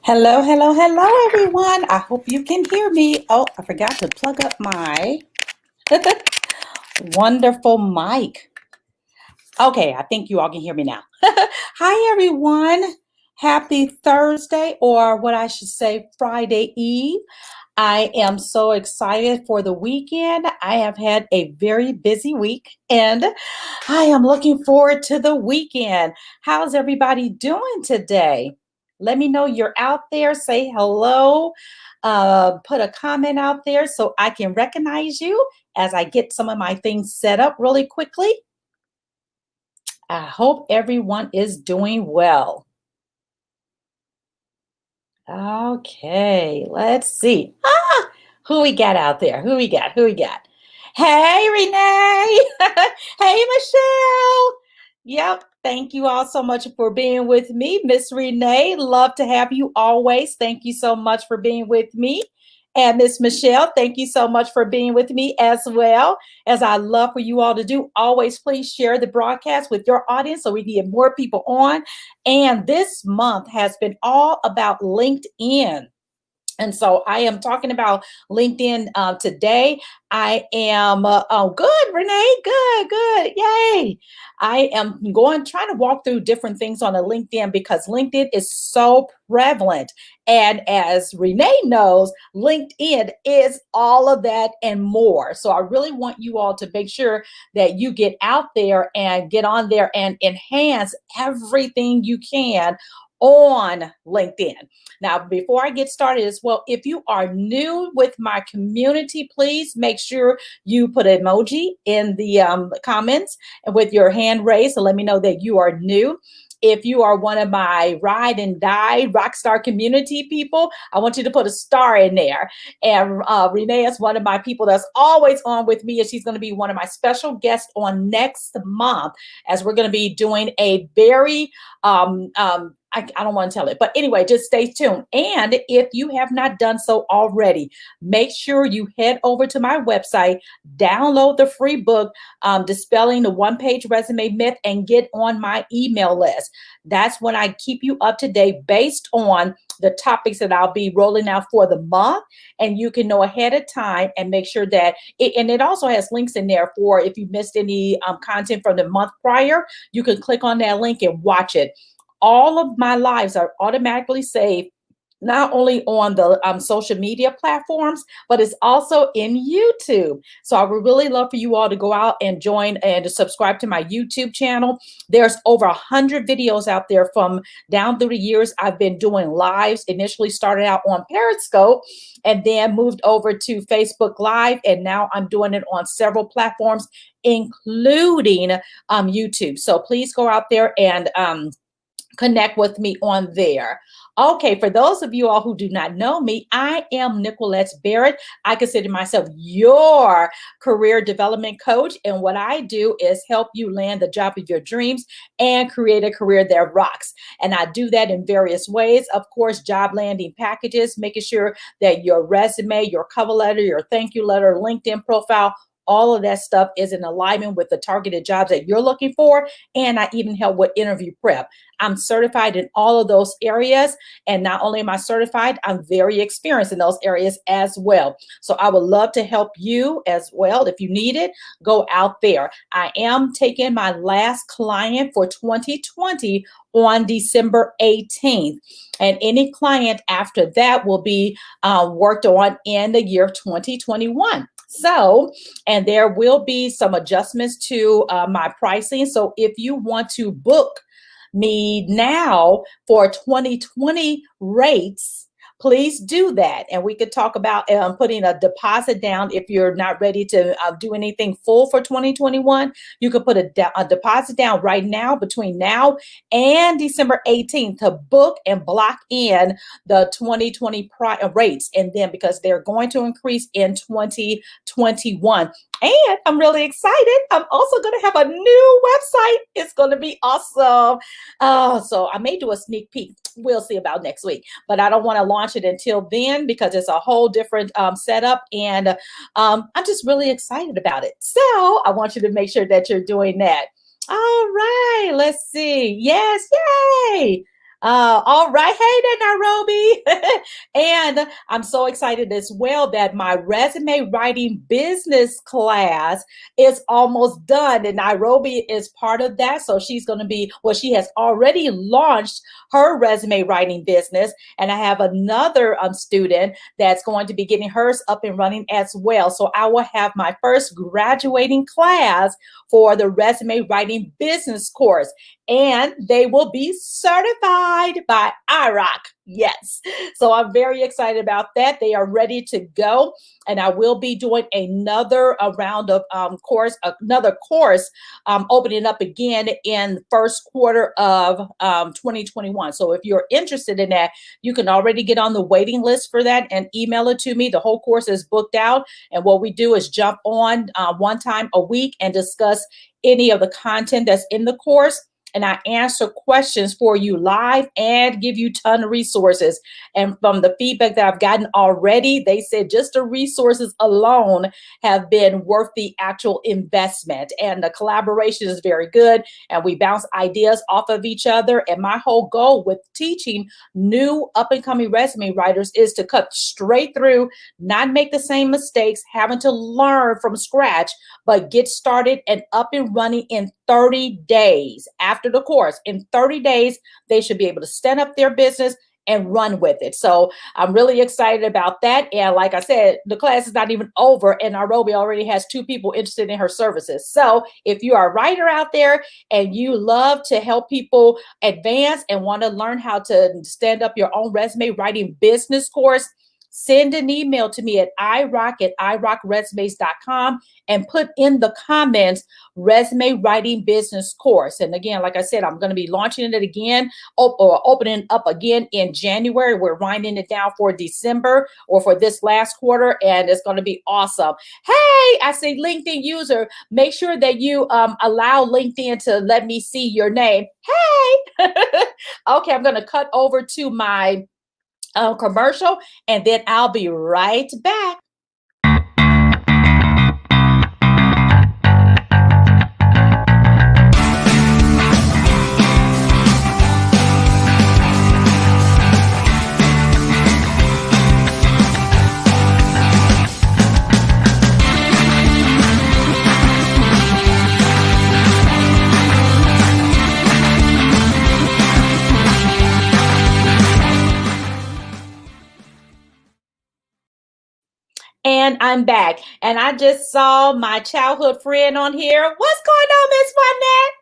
Hello, hello, hello, everyone. I hope you can hear me. Oh, I forgot to plug up my wonderful mic. Okay, I think you all can hear me now. Hi, everyone. Happy Thursday, or what I should say, Friday Eve. I am so excited for the weekend. I have had a very busy week and I am looking forward to the weekend. How's everybody doing today? Let me know you're out there. Say hello. Put a comment out there so I can recognize you as I get some of my things set up really quickly. I hope everyone is doing well. Okay, let's see. Who we got out there? Who we got? Who we got? Hey, Renee. Hey, Michelle. Yep. Thank you all so much for being with me, Miss Renee. Love to have you always. Thank you so much for being with me. And Miss Michelle, thank you so much for being with me as well. As I love for you all to do, always please share the broadcast with your audience so we can get more people on. And this month has been all about LinkedIn. And so I am talking about LinkedIn today. I am, oh, good, Renee, good, yay. I am trying to walk through different things on a LinkedIn because LinkedIn is so prevalent. And as Renee knows, LinkedIn is all of that and more. So I really want you all to make sure that you get out there and get on there and enhance everything you can on LinkedIn. Now, before I get started as well, if you are new with my community, please make sure you put an emoji in the comments and with your hand raised to let me know that you are new. If you are one of my ride and die rockstar community people, I want you to put a star in there. And Renee is one of my people that's always on with me, and she's going to be one of my special guests on next month as we're going to be doing a very I don't want to tell it, but anyway, just stay tuned. And if you have not done so already, make sure you head over to my website, download the free book, Dispelling the One-Page Resume Myth, and get on my email list. That's when I keep you up to date based on the topics that I'll be rolling out for the month. And you can know ahead of time and make sure that it also has links in there for if you missed any content from the month prior, you can click on that link and watch it. All of my lives are automatically saved, not only on the social media platforms, but it's also in YouTube. So I would really love for you all to go out and join and to subscribe to my YouTube channel. There's over 100 videos out there from down through the years. I've been doing lives, initially started out on Periscope and then moved over to Facebook Live. And now I'm doing it on several platforms, including YouTube. So please go out there and connect with me on there. Okay, for those of you all who do not know me, I am Nickquolette Barrett. I consider myself your career development coach. And what I do is help you land the job of your dreams and create a career that rocks. And I do that in various ways. Of course, job landing packages, making sure that your resume, your cover letter, your thank you letter, LinkedIn profile, all of that stuff is in alignment with the targeted jobs that you're looking for. And I even help with interview prep. I'm certified in all of those areas. And not only am I certified, I'm very experienced in those areas as well. So I would love to help you as well. If you need it, go out there. I am taking my last client for 2020 on December 18th. And any client after that will be worked on in the year 2021. So, and there will be some adjustments to my pricing. So if you want to book me now for 2020 rates, please do that. And we could talk about putting a deposit down. If you're not ready to do anything full for 2021, you could put a deposit down right now between now and December 18th to book and block in the 2020 rates. And then because they're going to increase in 2021. And I'm really excited. I'm also going to have a new website. It's going to be awesome. So I may do a sneak peek. We'll see about next week, but I don't want to launch it until then because it's a whole different setup. And I'm just really excited about it. So I want you to make sure that you're doing that. All right, let's see. Yes, yay. All right. Hey there, Nairobi. And I'm so excited as well that my resume writing business class is almost done. And Nairobi is part of that. So she's going to be, well, she has already launched her resume writing business. And I have another student that's going to be getting hers up and running as well. So I will have my first graduating class for the resume writing business course, and they will be certified by IROC. Yes. So I'm very excited about that. They are ready to go. And I will be doing another round of another course opening up again in first quarter of 2021. So if you're interested in that, you can already get on the waiting list for that and email it to me. The whole course is booked out. And what we do is jump on one time a week and discuss any of the content that's in the course. And I answer questions for you live and give you a ton of resources. And from the feedback that I've gotten already, they said just the resources alone have been worth the actual investment. And the collaboration is very good. And we bounce ideas off of each other. And my whole goal with teaching new up and coming resume writers is to cut straight through, not make the same mistakes, having to learn from scratch, but get started and up and running in 30 days after the course. In 30 days, they should be able to stand up their business and run with it. So I'm really excited about that. And like I said, the class is not even over, and Nairobi already has 2 people interested in her services. So if you are a writer out there and you love to help people advance and want to learn how to stand up your own resume writing business course, send an email to me at irock@irocresumes.com and put in the comments resume writing business course. And again, like I said, I'm going to be launching it again or opening up again in January. We're winding it down for December or for this last quarter, and it's going to be awesome. Hey, I say LinkedIn user, make sure that you allow LinkedIn to let me see your name. Hey. Okay, I'm going to cut over to my commercial, and then I'll be right back. And I'm back. And I just saw my childhood friend on here. What's going on, Miss Bonnet?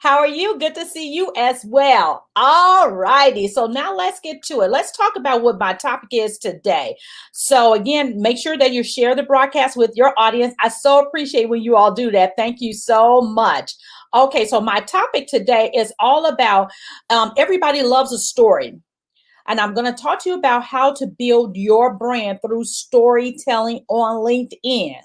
How are you? Good to see you as well. All righty. So now let's get to it. Let's talk about what my topic is today. So again, make sure that you share the broadcast with your audience. I so appreciate when you all do that. Thank you so much. Okay, so my topic today is all about everybody loves a story. And I'm going to talk to you about how to build your brand through storytelling on LinkedIn.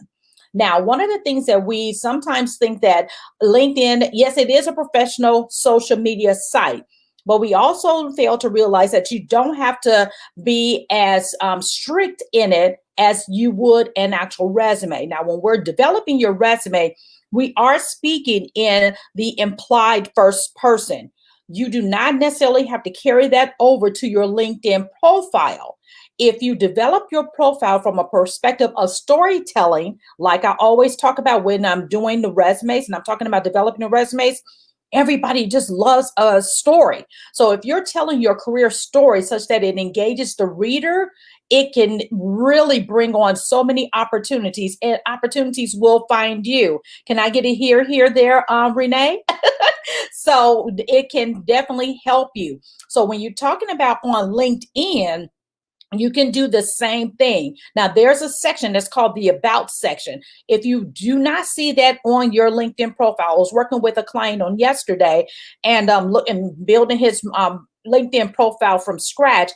Now, one of the things that we sometimes think that LinkedIn, yes, it is a professional social media site, but we also fail to realize that you don't have to be as strict in it as you would an actual resume. Now, when we're developing your resume, we are speaking in the implied first person. You do not necessarily have to carry that over to your LinkedIn profile. If you develop your profile from a perspective of storytelling, like I always talk about when I'm doing the resumes and I'm talking about developing the resumes, everybody just loves a story. So if you're telling your career story such that it engages the reader, it can really bring on so many opportunities, and opportunities will find you. Can I get a here, there, Renee? So it can definitely help you. So when you're talking about on LinkedIn, you can do the same thing. Now, there's a section that's called the About section. If you do not see that on your LinkedIn profile, I was working with a client on yesterday and building his LinkedIn profile from scratch.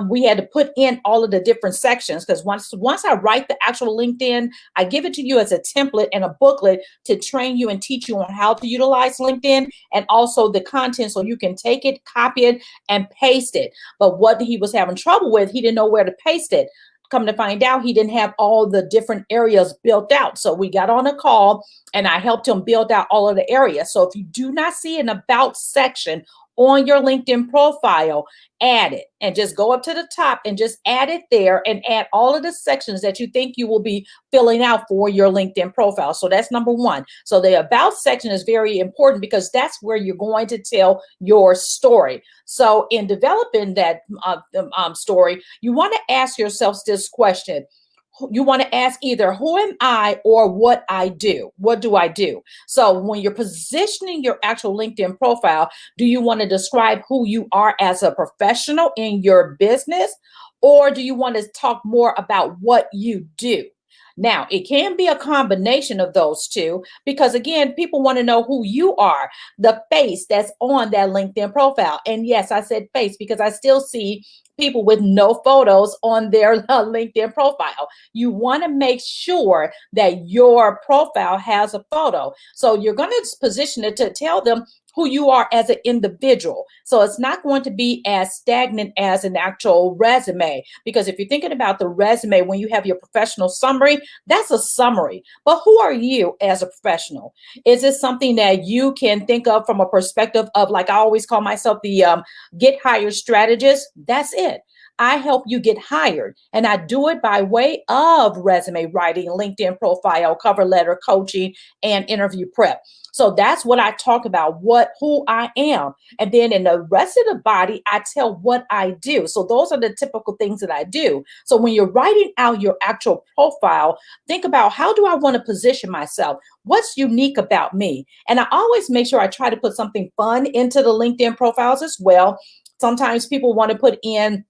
We had to put in all of the different sections because once I write the actual LinkedIn, I give it to you as a template and a booklet to train you and teach you on how to utilize LinkedIn and also the content so you can take it, copy it, and paste it. But what he was having trouble with, he didn't know where to paste it. Come to find out, he didn't have all the different areas built out. So we got on a call and I helped him build out all of the areas. So if you do not see an About section on your LinkedIn profile, add it and just go up to the top and just add it there and add all of the sections that you think you will be filling out for your LinkedIn profile. So that's number one. So the about section is very important because that's where you're going to tell your story. So in developing that story, you want to ask yourself this question. You want to ask either who am I or what I do. What do I do? So when you're positioning your actual LinkedIn profile, do you want to describe who you are as a professional in your business? Or do you want to talk more about what you do? Now, it can be a combination of those two because, again, people want to know who you are, the face that's on that LinkedIn profile. And yes, I said face because I still see people with no photos on their LinkedIn profile. You want to make sure that your profile has a photo. So you're going to position it to tell them who you are as an individual. So it's not going to be as stagnant as an actual resume, because if you're thinking about the resume, when you have your professional summary, that's a summary. But who are you as a professional? Is it something that you can think of from a perspective of, like I always call myself the get hired strategist? That's it. I help you get hired, and I do it by way of resume writing, LinkedIn profile, cover letter, coaching, and interview prep. So that's what I talk about, who I am. And then in the rest of the body, I tell what I do. So those are the typical things that I do. So when you're writing out your actual profile, think about, how do I want to position myself? What's unique about me? And I always make sure I try to put something fun into the LinkedIn profiles as well. Sometimes people want to put in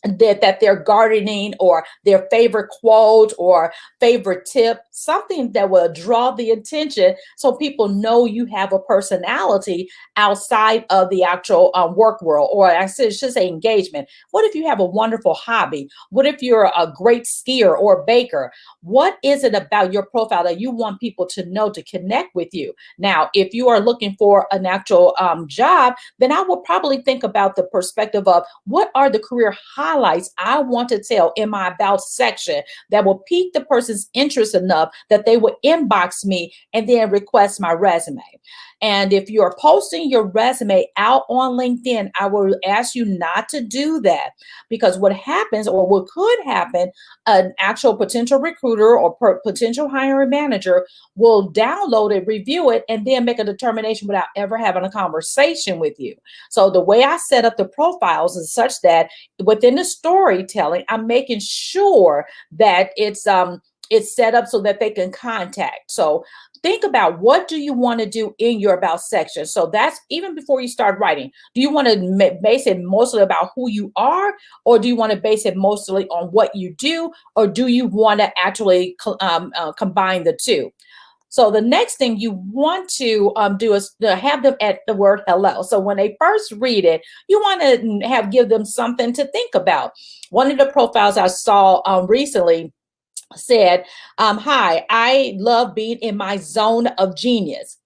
that they're gardening or their favorite quote or favorite tip, something that will draw the attention so people know you have a personality outside of the actual work world, or I should say engagement. What if you have a wonderful hobby? What if you're a great skier or baker? What is it about your profile that you want people to know, to connect with you? Now, if you are looking for an actual job, then I will probably think about the perspective of what are the career highlights I want to tell in my about section that will pique the person's interest enough that they will inbox me and then request my resume. And if you're posting your resume out on LinkedIn, I will ask you not to do that, because what happens, or what could happen, an actual potential recruiter or potential hiring manager will download it, review it, and then make a determination without ever having a conversation with you. So the way I set up the profiles is such that within the storytelling, I'm making sure that it's set up so that they can contact. So think about, what do you want to do in your about section? So that's even before you start writing. Do you want to base it mostly about who you are, or do you want to base it mostly on what you do, or do you want to actually combine the two? So the next thing you want to do is to have them at the word hello. So when they first read it, you want to give them something to think about. One of the profiles I saw recently said, hi, I love being in my zone of genius.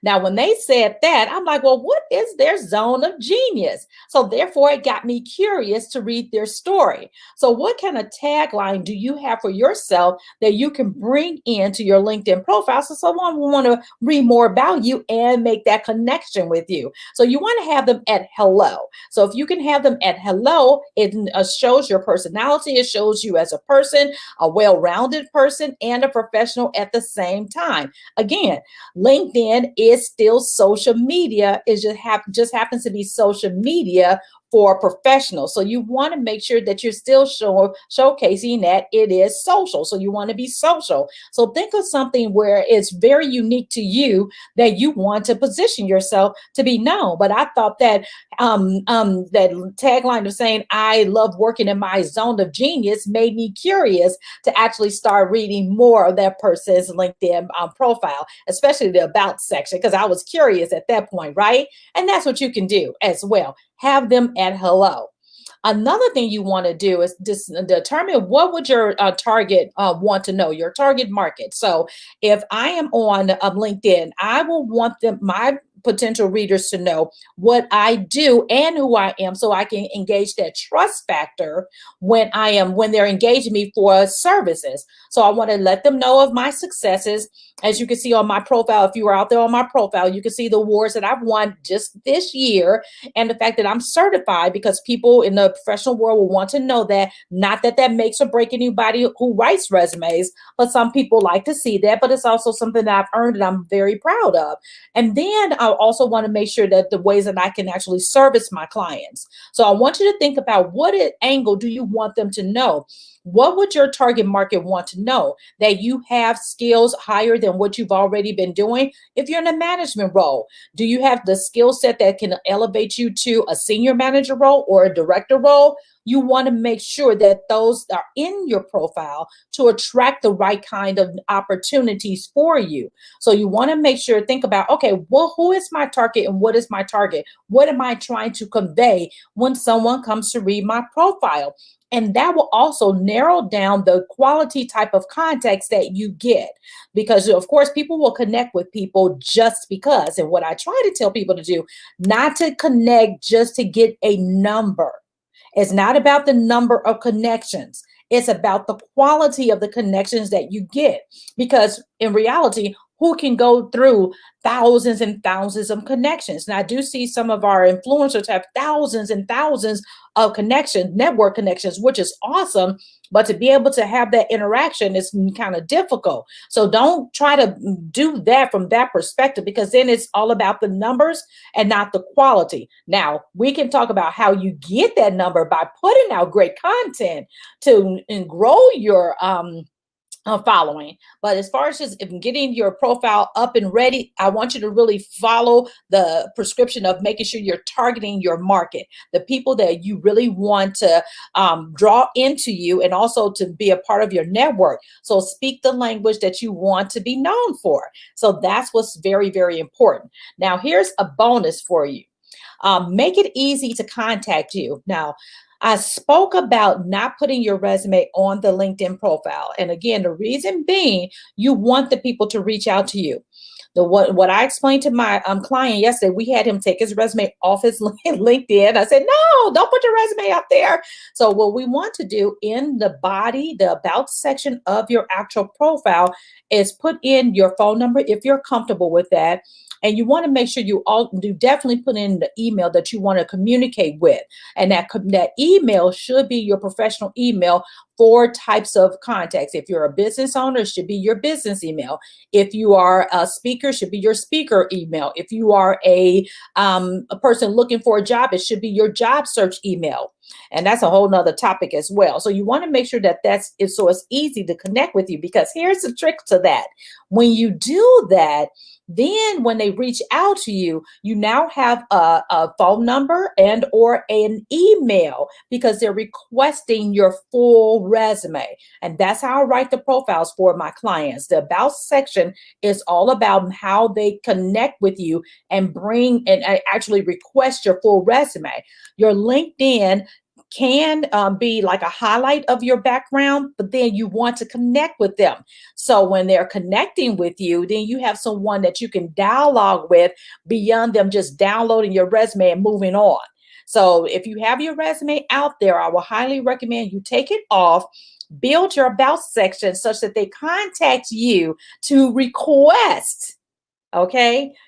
Now, when they said that, I'm like, well, what is their zone of genius? So therefore, it got me curious to read their story. So what kind of tagline do you have for yourself that you can bring into your LinkedIn profile so someone will want to read more about you and make that connection with you? So you want to have them at hello. So if you can have them at hello, it shows your personality. It shows you as a person, a well-rounded person, and a professional at the same time. Again, LinkedIn is still social media. It just happens to be social media for professionals. So you want to make sure that you're still showcasing that it is social. So you want to be social. So think of something where it's very unique to you that you want to position yourself to be known. But I thought that that tagline of saying, I love working in my zone of genius, made me curious to actually start reading more of that person's LinkedIn profile, especially the about section, because I was curious at that point, right? And that's what you can do as well. Have them at hello. Another thing you want to do is determine what would your target want to know, your target market. So if I am on LinkedIn, I will want my potential readers to know what I do and who I am, so I can engage that trust factor when they're engaging me for services. So I want to let them know of my successes As you can see on my profile, if you are out there on my profile, you can see the awards that I've won just this year, and the fact that I'm certified, because people in the professional world will want to know that. Not that that makes or break anybody who writes resumes, but some people like to see that. But it's also something that I've earned and I'm very proud of. And then I also want to make sure that the ways that I can actually service my clients. So I want you to think about, what angle do you want them to know? What would your target market want to know? That you have skills higher than what you've already been doing. If you're in a management role, do you have the skill set that can elevate you to a senior manager role or a director role? You want to make sure that those are in your profile to attract the right kind of opportunities for you. So you want to make sure, think about, okay, well, who is my target and what is my target? What am I trying to convey when someone comes to read my profile? And that will also narrow down the quality type of context that you get. Because, of course, people will connect with people just because. And what I try to tell people to do, not to connect just to get a number. It's not about the number of connections. It's about the quality of the connections that you get. Because in reality, who can go through thousands and thousands of connections? And I do see some of our influencers have thousands and thousands of connections, network connections, which is awesome. But to be able to have that interaction is kind of difficult. So don't try to do that from that perspective, because then it's all about the numbers and not the quality. Now, we can talk about how you get that number by putting out great content to grow your following. But as far as just getting your profile up and ready, I want you to really follow the prescription of making sure you're targeting your market, the people that you really want to draw into you, and also to be a part of your network. So speak the language that you want to be known for. So that's what's very, very important. Now, here's a bonus for you. Make it easy to contact you. Now, I spoke about not putting your resume on the LinkedIn profile. And again, the reason being, you want the people to reach out to you. What I explained to my client yesterday, we had him take his resume off his LinkedIn. I said, no, don't put your resume up there. So what we want to do in the body, the about section of your actual profile, is put in your phone number if you're comfortable with that. And you want to make sure you definitely put in the email that you want to communicate with. And that email should be your professional email for types of contacts. If you're a business owner, it should be your business email. If you are a speaker, it should be your speaker email. If you are a person looking for a job, it should be your job search email. And that's a whole nother topic as well. So you want to make sure that so it's easy to connect with you, because here's the trick to that. When you do that, then when they reach out to you, you now have a phone number and or an email, because they're requesting your full resume. And that's how I write the profiles for my clients. The about section is all about how they connect with you and actually request your full resume. Your LinkedIn can be like a highlight of your background, but then you want to connect with them. So when they're connecting with you, then you have someone that you can dialogue with beyond them just downloading your resume and moving on. So if you have your resume out there, I will highly recommend you take it off, build your about section such that they contact you to request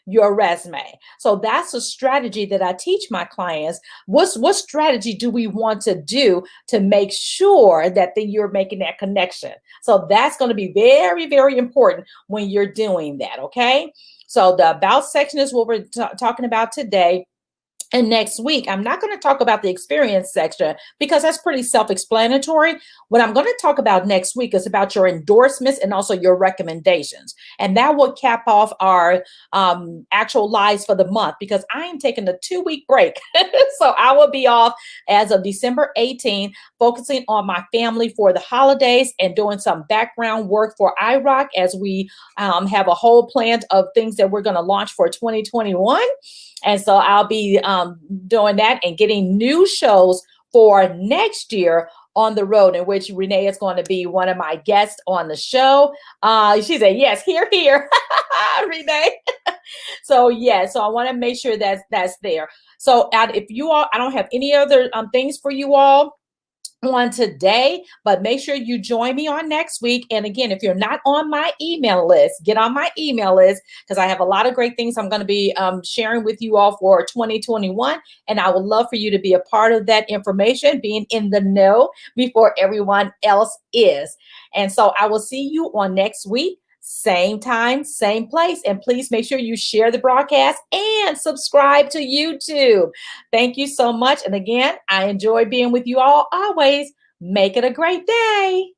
your resume. So that's a strategy that I teach my clients. What strategy do we want to do to make sure that you're making that connection? So that's going to be very, very important when you're doing that. Okay. So the about section is what we're talking about today. And next week, I'm not going to talk about the experience section because that's pretty self-explanatory. What I'm going to talk about next week is about your endorsements and also your recommendations. And that will cap off our actual lives for the month, because I am taking a 2-week break. So I will be off as of December 18th, focusing on my family for the holidays and doing some background work for iRock as we have a whole plan of things that we're going to launch for 2021. And so I'll be doing that and getting new shows for next year on the road, in which Renee is going to be one of my guests on the show. She said, yes, here, Renee. So, yeah, so I want to make sure that's there. So if you all, I don't have any other things for you all. on today, but make sure you join me on next week. And again, if you're not on my email list, get on my email list because I have a lot of great things I'm going to be sharing with you all for 2021. And I would love for you to be a part of that information, being in the know before everyone else is. And so I will see you on next week. Same time, same place. And please make sure you share the broadcast and subscribe to YouTube. Thank you so much. And again, I enjoy being with you all always. Make it a great day.